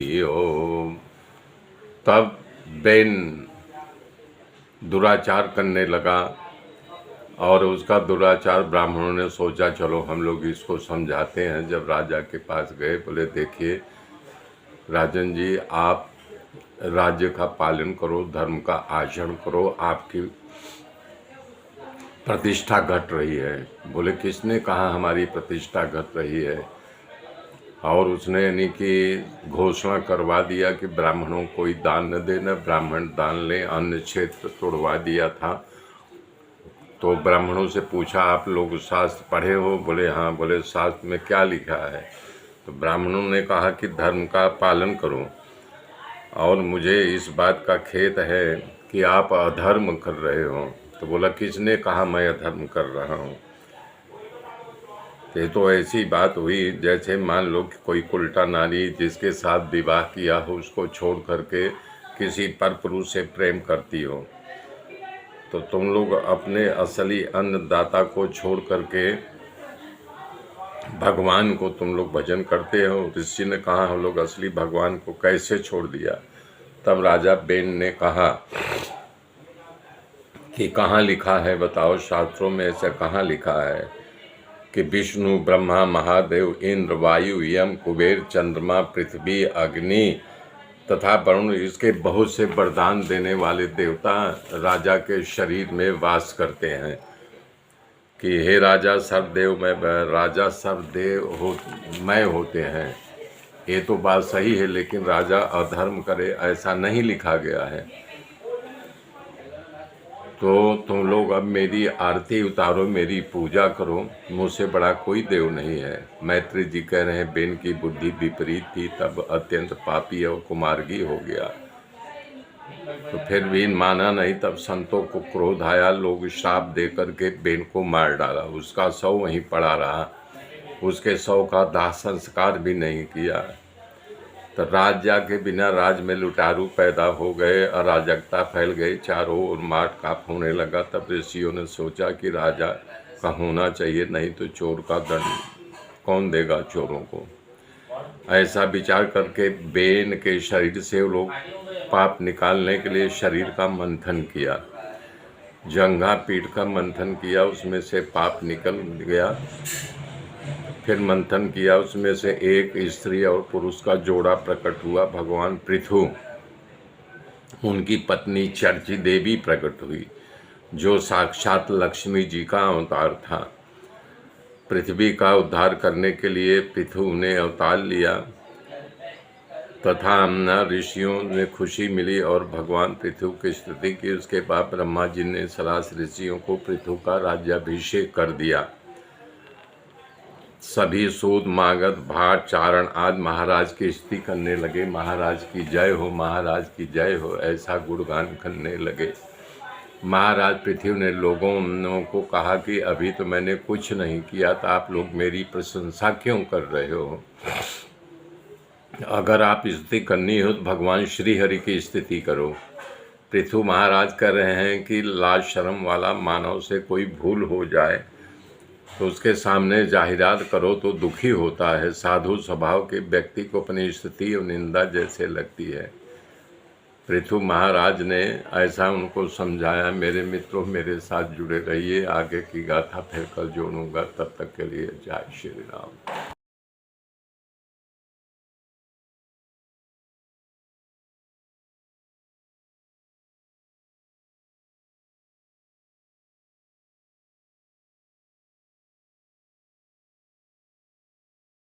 ओम। तब बेन दुराचार करने लगा और उसका दुराचार ब्राह्मणों ने सोचा चलो हम लोग इसको समझाते हैं। जब राजा के पास गए, बोले देखिए राजन जी, आप राज्य का पालन करो, धर्म का आचरण करो, आपकी प्रतिष्ठा घट रही है। बोले किसने कहा हमारी प्रतिष्ठा घट रही है? और उसने यानी कि घोषणा करवा दिया कि ब्राह्मणों को कोई दान न देना, ब्राह्मण दान लें, अन्न क्षेत्र तोड़वा दिया था। तो ब्राह्मणों से पूछा आप लोग शास्त्र पढ़े हो? बोले हाँ। बोले शास्त्र में क्या लिखा है? तो ब्राह्मणों ने कहा कि धर्म का पालन करो, और मुझे इस बात का खेद है कि आप अधर्म कर रहे हो। तो बोला किसने कहा मैं अधर्म कर रहा हूँ? ये तो ऐसी बात हुई जैसे मान लो कि कोई उल्टा नारी जिसके साथ विवाह किया हो उसको छोड़ करके किसी पर पुरुष से प्रेम करती हो। तो तुम लोग अपने असली अन्नदाता को छोड़ करके भगवान को तुम लोग भजन करते हो। ऋषि ने कहा हम लोग असली भगवान को कैसे छोड़ दिया? तब राजा बेन ने कहा कि कहाँ लिखा है बताओ, शास्त्रों में ऐसा कहाँ लिखा है कि विष्णु ब्रह्मा महादेव इंद्र वायु यम कुबेर चंद्रमा पृथ्वी अग्नि तथा वरुण, इसके बहुत से वरदान देने वाले देवता राजा के शरीर में वास करते हैं कि हे राजा सर्वदेव में राजा सर्वदेव हो मैं होते हैं। ये तो बात सही है, लेकिन राजा अधर्म करे ऐसा नहीं लिखा गया है। तो तुम लोग अब मेरी आरती उतारो, मेरी पूजा करो, मुझसे बड़ा कोई देव नहीं है। मैत्री जी कह रहे हैं बेन की बुद्धि विपरीत थी, तब अत्यंत पापी और कुमार्गी हो गया। तो फिर भी माना नहीं। तब संतों को क्रोध आया, लोग श्राप दे करके बेन को मार डाला। उसका शव वहीं पड़ा रहा, उसके शव का दाह संस्कार भी नहीं किया। तो राजा के बिना राज में लुटारू पैदा हो गए, अराजकता फैल गई, चारों ओर मार काप होने लगा। तब ऋषियों ने सोचा कि राजा का होना चाहिए, नहीं तो चोर का दंड कौन देगा चोरों को। ऐसा विचार करके बेन के शरीर से वो लोग पाप निकालने के लिए शरीर का मंथन किया, जंघा पीठ का मंथन किया, उसमें से पाप निकल गया। फिर मंथन किया, उसमें से एक स्त्री और पुरुष का जोड़ा प्रकट हुआ। भगवान पृथु, उनकी पत्नी चर्ची देवी प्रकट हुई, जो साक्षात लक्ष्मी जी का अवतार था। पृथ्वी का उद्धार करने के लिए पृथु ने अवतार लिया तथा ऋषियों ने खुशी मिली और भगवान पृथु की स्तुति की। उसके बाद ब्रह्मा जी ने सलास ऋषियों को पृथु का राज्याभिषेक कर दिया। सभी सूद मागध भाट चारण आदि महाराज की स्तुति करने लगे, महाराज की जय हो, महाराज की जय हो, ऐसा गुणगान करने लगे। महाराज पृथ्वी ने लोगों को कहा कि अभी तो मैंने कुछ नहीं किया था, आप लोग मेरी प्रशंसा क्यों कर रहे हो? अगर आप स्तुति करनी हो तो भगवान श्री हरि की स्तुति करो। पृथु महाराज कह रहे हैं कि लाज शर्म वाला मानव से कोई भूल हो जाए तो उसके सामने जाहिरात करो तो दुखी होता है। साधु स्वभाव के व्यक्ति को अपनी स्तुति और निंदा जैसे लगती है। पृथु महाराज ने ऐसा उनको समझाया। मेरे मित्रों, मेरे साथ जुड़े रहिए, आगे की गाथा फिर कल जोड़ूंगा। तब तक के लिए जय श्री राम।